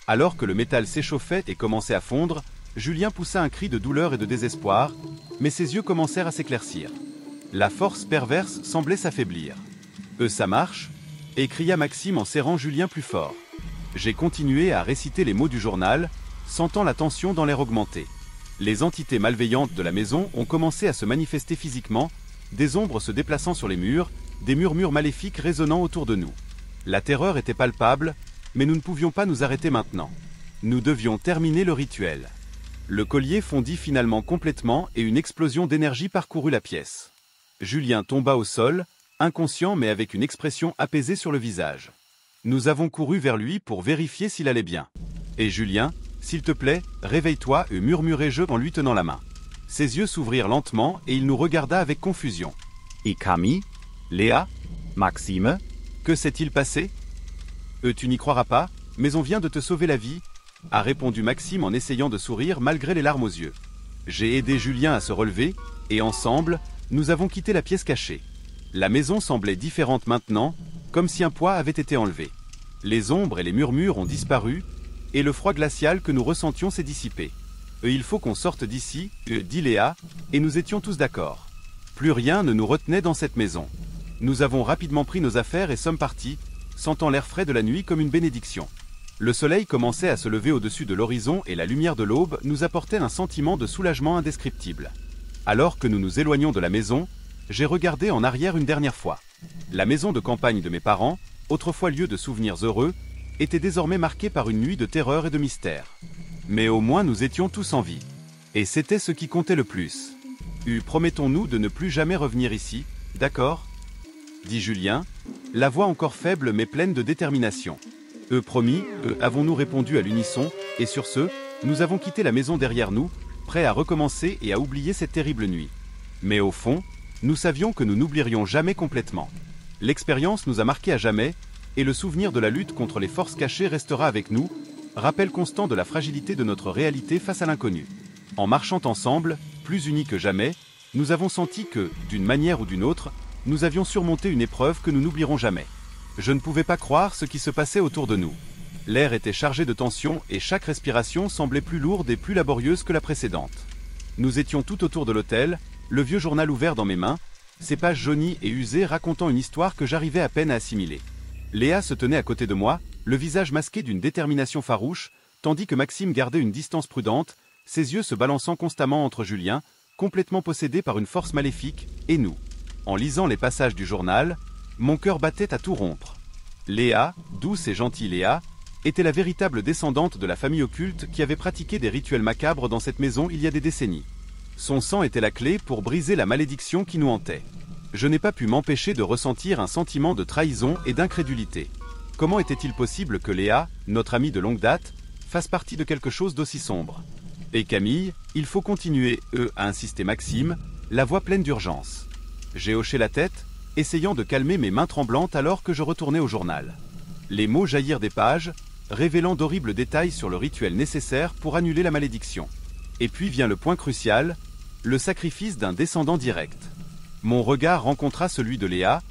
Alors que le métal s'échauffait et commençait à fondre, Julien poussa un cri de douleur et de désespoir, mais ses yeux commencèrent à s'éclaircir. La force perverse semblait s'affaiblir. Ça marche, cria Maxime en serrant Julien plus fort. J'ai continué à réciter les mots du journal, sentant la tension dans l'air augmenter. Les entités malveillantes de la maison ont commencé à se manifester physiquement, des ombres se déplaçant sur les murs, des murmures maléfiques résonnant autour de nous. La terreur était palpable, mais nous ne pouvions pas nous arrêter maintenant. Nous devions terminer le rituel. Le collier fondit finalement complètement et une explosion d'énergie parcourut la pièce. Julien tomba au sol, inconscient mais avec une expression apaisée sur le visage. Nous avons couru vers lui pour vérifier s'il allait bien. Et Julien, s'il te plaît, réveille-toi, murmurai-je en lui tenant la main. Ses yeux s'ouvrirent lentement et il nous regarda avec confusion. Et Camille? Léa? Maxime? Que s'est-il passé? Tu n'y croiras pas, mais on vient de te sauver la vie, a répondu Maxime en essayant de sourire malgré les larmes aux yeux. J'ai aidé Julien à se relever, et ensemble, nous avons quitté la pièce cachée. La maison semblait différente maintenant, comme si un poids avait été enlevé. Les ombres et les murmures ont disparu, et le froid glacial que nous ressentions s'est dissipé. Il faut qu'on sorte d'ici, dit Léa, et nous étions tous d'accord. Plus rien ne nous retenait dans cette maison. Nous avons rapidement pris nos affaires et sommes partis, sentant l'air frais de la nuit comme une bénédiction. Le soleil commençait à se lever au-dessus de l'horizon et la lumière de l'aube nous apportait un sentiment de soulagement indescriptible. Alors que nous nous éloignions de la maison, j'ai regardé en arrière une dernière fois. La maison de campagne de mes parents, autrefois lieu de souvenirs heureux, était désormais marquée par une nuit de terreur et de mystère. Mais au moins nous étions tous en vie. Et c'était ce qui comptait le plus. Promettons-nous de ne plus jamais revenir ici, d'accord ? Dit Julien, la voix encore faible mais pleine de détermination. Promis, avons-nous répondu à l'unisson, et sur ce, nous avons quitté la maison derrière nous, prêts à recommencer et à oublier cette terrible nuit. Mais au fond, nous savions que nous n'oublierions jamais complètement. L'expérience nous a marqués à jamais, et le souvenir de la lutte contre les forces cachées restera avec nous, rappel constant de la fragilité de notre réalité face à l'inconnu. En marchant ensemble, plus unis que jamais, nous avons senti que, d'une manière ou d'une autre, nous avions surmonté une épreuve que nous n'oublierons jamais. Je ne pouvais pas croire ce qui se passait autour de nous. L'air était chargé de tension et chaque respiration semblait plus lourde et plus laborieuse que la précédente. Nous étions tout autour de l'hôtel, le vieux journal ouvert dans mes mains, ses pages jaunies et usées racontant une histoire que j'arrivais à peine à assimiler. Léa se tenait à côté de moi, le visage masqué d'une détermination farouche, tandis que Maxime gardait une distance prudente, ses yeux se balançant constamment entre Julien, complètement possédé par une force maléfique, et nous. En lisant les passages du journal, mon cœur battait à tout rompre. Léa, douce et gentille Léa, était la véritable descendante de la famille occulte qui avait pratiqué des rituels macabres dans cette maison il y a des décennies. Son sang était la clé pour briser la malédiction qui nous hantait. Je n'ai pas pu m'empêcher de ressentir un sentiment de trahison et d'incrédulité. Comment était-il possible que Léa, notre amie de longue date, fasse partie de quelque chose d'aussi sombre ? Et Camille, il faut continuer, a insisté Maxime, la voix pleine d'urgence. J'ai hoché la tête, essayant de calmer mes mains tremblantes alors que je retournais au journal. Les mots jaillirent des pages, révélant d'horribles détails sur le rituel nécessaire pour annuler la malédiction. Et puis vient le point crucial, le sacrifice d'un descendant direct. Mon regard rencontra celui de Léa,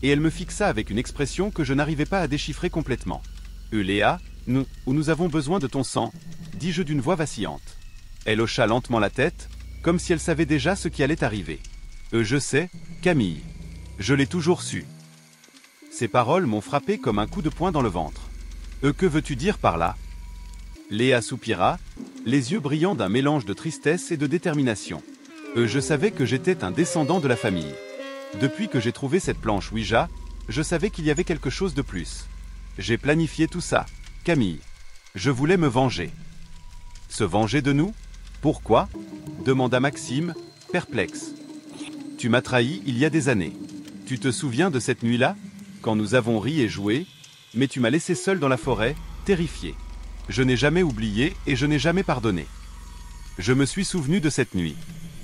et elle me fixa avec une expression que je n'arrivais pas à déchiffrer complètement. Léa, nous avons besoin de ton sang, dis-je d'une voix vacillante. Elle hocha lentement la tête, comme si elle savait déjà ce qui allait arriver. Je sais, Camille. Je l'ai toujours su. Ces paroles m'ont frappé comme un coup de poing dans le ventre. Que veux-tu dire par là ? Léa soupira, les yeux brillants d'un mélange de tristesse et de détermination. Je savais que j'étais un descendant de la famille. Depuis que j'ai trouvé cette planche Ouija, je savais qu'il y avait quelque chose de plus. J'ai planifié tout ça, Camille. Je voulais me venger. Se venger de nous ? Pourquoi ? Demanda Maxime, perplexe. Tu m'as trahi il y a des années. Tu te souviens de cette nuit-là, quand nous avons ri et joué, mais tu m'as laissé seul dans la forêt, terrifié. Je n'ai jamais oublié et je n'ai jamais pardonné. Je me suis souvenu de cette nuit.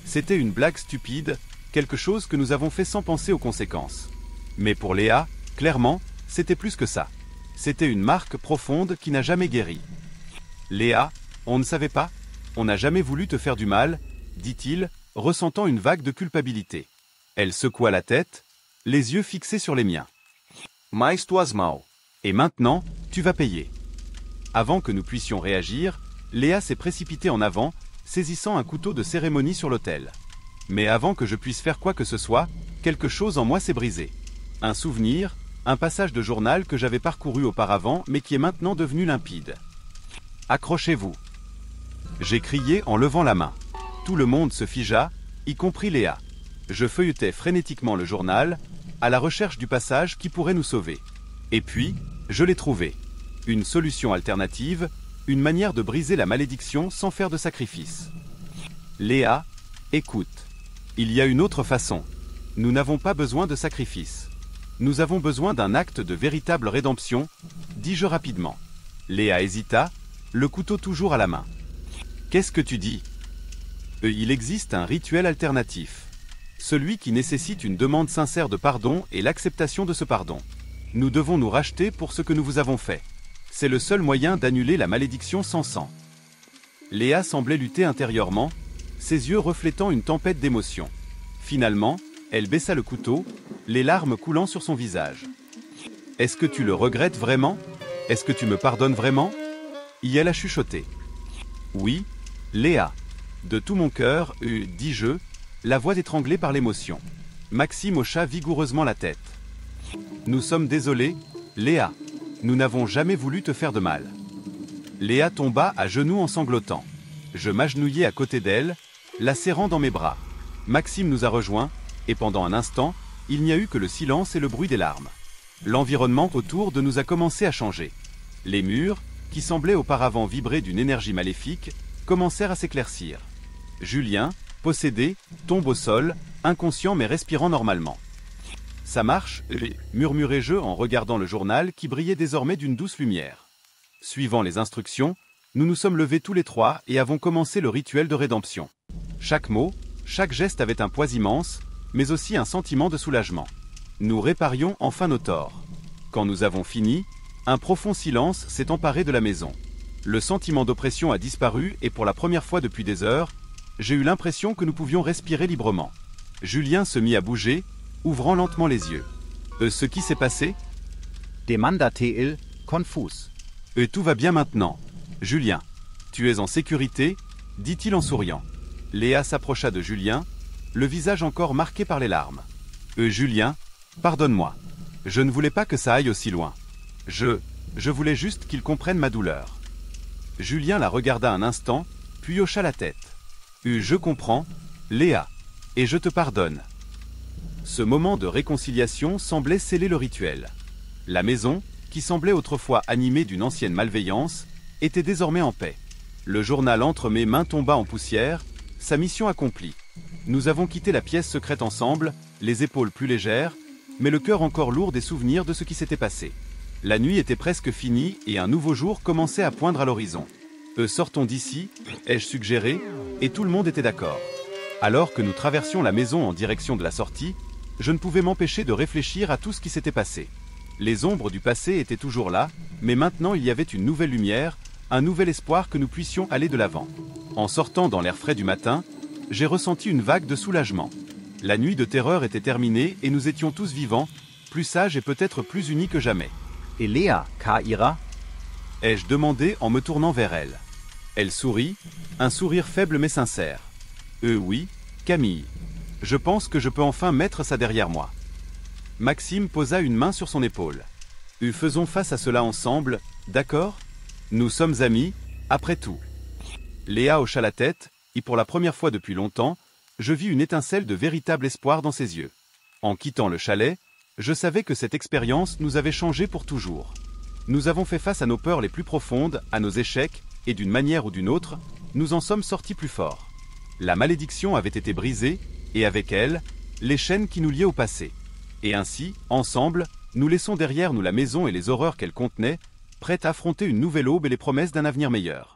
C'était une blague stupide, quelque chose que nous avons fait sans penser aux conséquences. Mais pour Léa, clairement, c'était plus que ça. C'était une marque profonde qui n'a jamais guéri. Léa, on ne savait pas, on n'a jamais voulu te faire du mal, dit-il, ressentant une vague de culpabilité. Elle secoua la tête, les yeux fixés sur les miens. Mais tu as mal. Et maintenant, tu vas payer. Avant que nous puissions réagir, Léa s'est précipitée en avant, saisissant un couteau de cérémonie sur l'autel. Mais avant que je puisse faire quoi que ce soit, quelque chose en moi s'est brisé. Un souvenir, un passage de journal que j'avais parcouru auparavant mais qui est maintenant devenu limpide. Accrochez-vous. J'ai crié en levant la main. Tout le monde se figea, y compris Léa. Je feuilletais frénétiquement le journal, à la recherche du passage qui pourrait nous sauver. Et puis, je l'ai trouvé. Une solution alternative, une manière de briser la malédiction sans faire de sacrifice. Léa, écoute. Il y a une autre façon. Nous n'avons pas besoin de sacrifice. Nous avons besoin d'un acte de véritable rédemption, dis-je rapidement. Léa hésita, le couteau toujours à la main. Qu'est-ce que tu dis ? Il existe un rituel alternatif. Celui qui nécessite une demande sincère de pardon et l'acceptation de ce pardon. Nous devons nous racheter pour ce que nous vous avons fait. C'est le seul moyen d'annuler la malédiction sans sang. Léa semblait lutter intérieurement, ses yeux reflétant une tempête d'émotions. Finalement, elle baissa le couteau, les larmes coulant sur son visage. « Est-ce que tu le regrettes vraiment ? Est-ce que tu me pardonnes vraiment ?» Et elle a chuchoté. « Oui, Léa. De tout mon cœur, dis-je, la voix étranglée par l'émotion. Maxime hocha vigoureusement la tête. Nous sommes désolés, Léa. Nous n'avons jamais voulu te faire de mal. Léa tomba à genoux en sanglotant. Je m'agenouillai à côté d'elle, la serrant dans mes bras. Maxime nous a rejoints, et pendant un instant, il n'y a eu que le silence et le bruit des larmes. L'environnement autour de nous a commencé à changer. Les murs, qui semblaient auparavant vibrer d'une énergie maléfique, commencèrent à s'éclaircir. Julien, possédé, tombe au sol, inconscient mais respirant normalement. « Ça marche » murmurai-je en regardant le journal qui brillait désormais d'une douce lumière. Suivant les instructions, nous nous sommes levés tous les trois et avons commencé le rituel de rédemption. Chaque mot, chaque geste avait un poids immense, mais aussi un sentiment de soulagement. Nous réparions enfin nos torts. Quand nous avons fini, un profond silence s'est emparé de la maison. Le sentiment d'oppression a disparu et pour la première fois depuis des heures, j'ai eu l'impression que nous pouvions respirer librement. Julien se mit à bouger, ouvrant lentement les yeux. Ce qui s'est passé ? Demandate-il, confus. Tout va bien maintenant. Julien, tu es en sécurité, dit-il en souriant. Léa s'approcha de Julien, le visage encore marqué par les larmes. Julien, pardonne-moi. Je ne voulais pas que ça aille aussi loin. Je voulais juste qu'il comprenne ma douleur. Julien la regarda un instant, puis hocha la tête. Je comprends, Léa, et je te pardonne. Ce moment de réconciliation semblait sceller le rituel. La maison, qui semblait autrefois animée d'une ancienne malveillance, était désormais en paix. Le journal entre mes mains tomba en poussière, sa mission accomplie. Nous avons quitté la pièce secrète ensemble, les épaules plus légères, mais le cœur encore lourd des souvenirs de ce qui s'était passé. La nuit était presque finie et un nouveau jour commençait à poindre à l'horizon. Sortons d'ici, ai-je suggéré, et tout le monde était d'accord. Alors que nous traversions la maison en direction de la sortie, je ne pouvais m'empêcher de réfléchir à tout ce qui s'était passé. Les ombres du passé étaient toujours là, mais maintenant il y avait une nouvelle lumière, un nouvel espoir que nous puissions aller de l'avant. En sortant dans l'air frais du matin, j'ai ressenti une vague de soulagement. La nuit de terreur était terminée et nous étions tous vivants, plus sages et peut-être plus unis que jamais. Et Léa, Kaira? Ai-je demandé en me tournant vers elle. Elle sourit, un sourire faible mais sincère. Oui, Camille. Je pense que je peux enfin mettre ça derrière moi. Maxime posa une main sur son épaule. Faisons face à cela ensemble, d'accord ? Nous sommes amis, après tout. Léa hocha la tête, et pour la première fois depuis longtemps, je vis une étincelle de véritable espoir dans ses yeux. En quittant le chalet, je savais que cette expérience nous avait changé pour toujours. Nous avons fait face à nos peurs les plus profondes, à nos échecs, et d'une manière ou d'une autre, nous en sommes sortis plus forts. La malédiction avait été brisée, et avec elle, les chaînes qui nous liaient au passé. Et ainsi, ensemble, nous laissons derrière nous la maison et les horreurs qu'elle contenait, prêtes à affronter une nouvelle aube et les promesses d'un avenir meilleur.